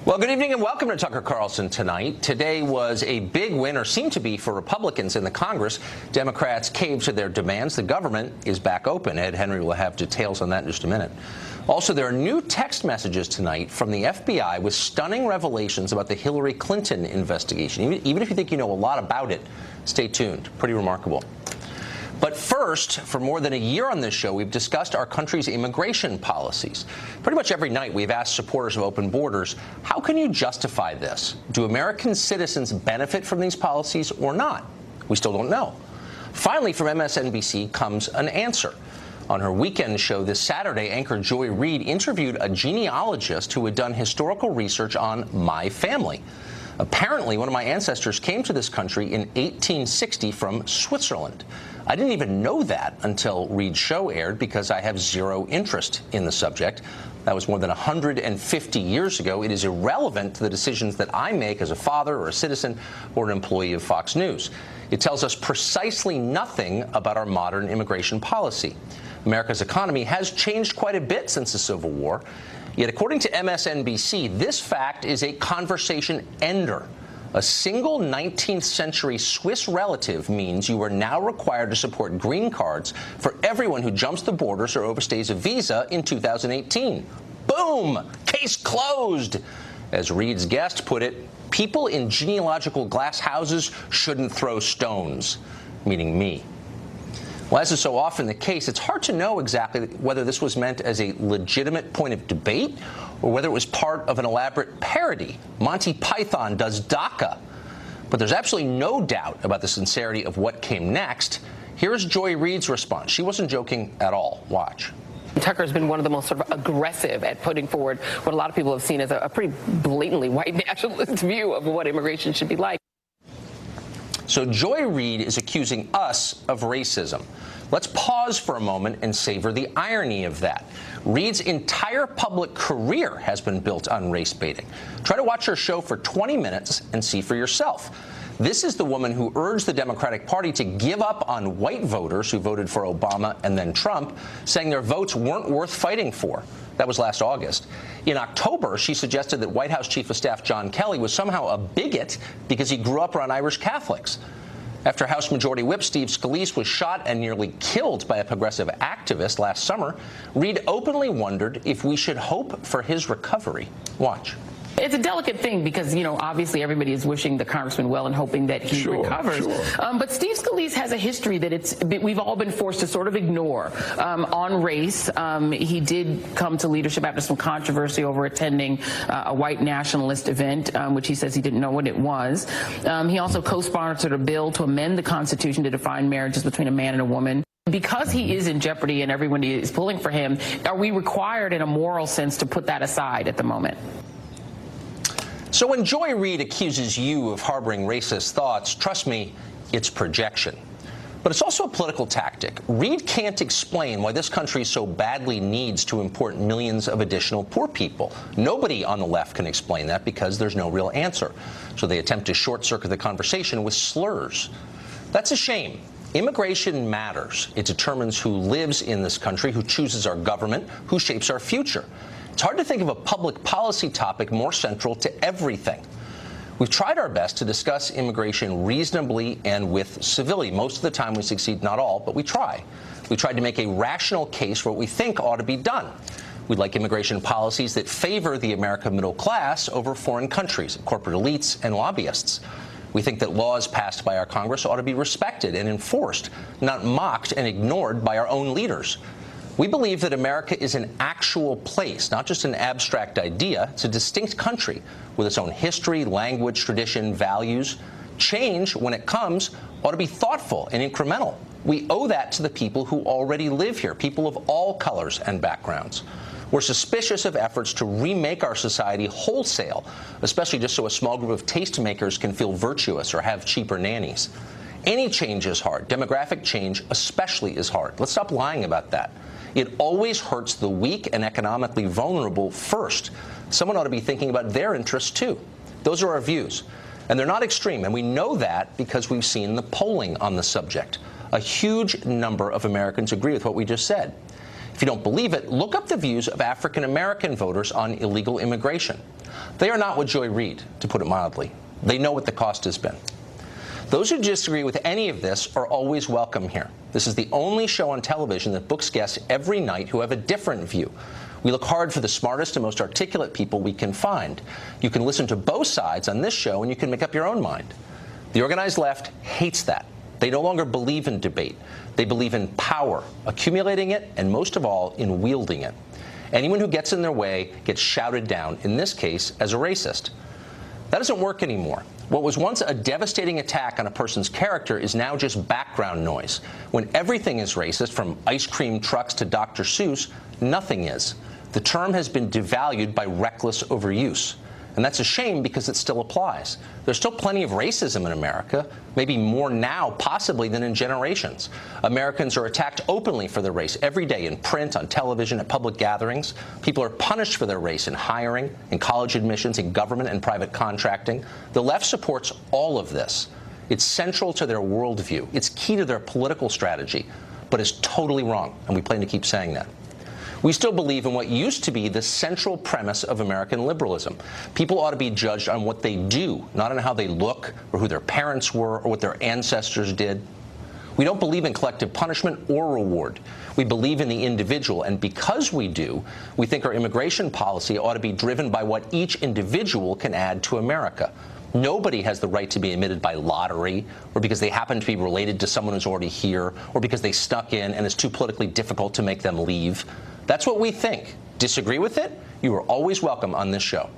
Well, good evening and welcome to Tucker Carlson tonight. Today was a big win, or seemed to be, for Republicans in the Congress. Democrats caved to their demands. The government is back open. Ed Henry will have details on that in just a minute. Also, there are new text messages tonight from the FBI with stunning revelations about the Hillary Clinton investigation. Even if you think you know a lot about it, stay tuned. Pretty remarkable. But first, for more than a year on this show, we've discussed our country's immigration policies. Pretty much every night, we've asked supporters of open borders, how can you justify this? Do American citizens benefit from these policies or not? We still don't know. Finally, from MSNBC comes an answer. On her weekend show this Saturday, anchor Joy Reid interviewed a genealogist who had done historical research on my family. Apparently, one of my ancestors came to this country in 1860 from Switzerland. I didn't even know that until Reid's show aired because I have zero interest in the subject. That was more than 150 years ago. It is irrelevant to the decisions that I make as a father or a citizen or an employee of Fox News. It tells us precisely nothing about our modern immigration policy. America's economy has changed quite a bit since the Civil War. Yet, according to MSNBC, this fact is a conversation ender. A single 19th century Swiss relative means you are now required to support green cards for everyone who jumps the borders or overstays a visa in 2018. Boom! Case closed! As Reid's guest put it, people in genealogical glass houses shouldn't throw stones, meaning me. Well, as is so often the case, it's hard to know exactly whether this was meant as a legitimate point of debate or whether it was part of an elaborate parody. Monty Python does DACA. But there's absolutely no doubt about the sincerity of what came next. Here's Joy Reid's response. She wasn't joking at all. Watch. Tucker's been one of the most sort of aggressive at putting forward what a lot of people have seen as a pretty blatantly white nationalist view of what immigration should be like. So Joy Reid is accusing us of racism. Let's pause for a moment and savor the irony of that. Reid's entire public career has been built on race baiting. Try to watch her show for 20 minutes and see for yourself. This is the woman who urged the Democratic Party to give up on white voters who voted for Obama and then Trump, saying their votes weren't worth fighting for. That was last August. In October, she suggested that White House Chief of Staff John Kelly was somehow a bigot because he grew up around Irish Catholics. After House Majority Whip Steve Scalise was shot and nearly killed by a progressive activist last summer, Reid openly wondered if we should hope for his recovery. Watch. It's a delicate thing because, you know, obviously everybody is wishing the congressman well and hoping that he recovers. But Steve Scalise has a history that we've all been forced to sort of ignore on race. He did come to leadership after some controversy over attending a white nationalist event, which he says he didn't know what it was. He also co-sponsored a bill to amend the Constitution to define marriages between a man and a woman. Because he is in jeopardy and everyone is pulling for him, are we required in a moral sense to put that aside at the moment? So when Joy Reid accuses you of harboring racist thoughts, trust me, it's projection. But it's also a political tactic. Reid can't explain why this country so badly needs to import millions of additional poor people. Nobody on the left can explain that because there's no real answer. So they attempt to short-circuit the conversation with slurs. That's a shame. Immigration matters. It determines who lives in this country, who chooses our government, who shapes our future. It's hard to think of a public policy topic more central to everything. We've tried our best to discuss immigration reasonably and with civility. Most of the time we succeed, not all, but we try. We tried to make a rational case for what we think ought to be done. We'd like immigration policies that favor the American middle class over foreign countries, corporate elites, and lobbyists. We think that laws passed by our Congress ought to be respected and enforced, not mocked and ignored by our own leaders. We believe that America is an actual place, not just an abstract idea. It's a distinct country with its own history, language, tradition, values. Change, when it comes, ought to be thoughtful and incremental. We owe that to the people who already live here, people of all colors and backgrounds. We're suspicious of efforts to remake our society wholesale, especially just so a small group of tastemakers can feel virtuous or have cheaper nannies. Any change is hard. Demographic change especially is hard. Let's stop lying about that. It always hurts the weak and economically vulnerable first. Someone ought to be thinking about their interests, too. Those are our views. And they're not extreme, and we know that because we've seen the polling on the subject. A huge number of Americans agree with what we just said. If you don't believe it, look up the views of African American voters on illegal immigration. They are not with Joy Reid, to put it mildly. They know what the cost has been. Those who disagree with any of this are always welcome here. This is the only show on television that books guests every night who have a different view. We look hard for the smartest and most articulate people we can find. You can listen to both sides on this show, and you can make up your own mind. The organized left hates that. They no longer believe in debate. They believe in power, accumulating it, and most of all, in wielding it. Anyone who gets in their way gets shouted down, in this case, as a racist. That doesn't work anymore. What was once a devastating attack on a person's character is now just background noise. When everything is racist, from ice cream trucks to Dr. Seuss, nothing is. The term has been devalued by reckless overuse. And that's a shame because it still applies. There's still plenty of racism in America, maybe more now possibly than in generations. Americans are attacked openly for their race every day in print, on television, at public gatherings. People are punished for their race in hiring, in college admissions, in government and private contracting. The left supports all of this. It's central to their worldview. It's key to their political strategy, but it's totally wrong, and we plan to keep saying that. We still believe in what used to be the central premise of American liberalism. People ought to be judged on what they do, not on how they look, or who their parents were, or what their ancestors did. We don't believe in collective punishment or reward. We believe in the individual, and because we do, we think our immigration policy ought to be driven by what each individual can add to America. Nobody has the right to be admitted by lottery, or because they happen to be related to someone who's already here, or because they snuck in and it's too politically difficult to make them leave. That's what we think. Disagree with it? You are always welcome on this show.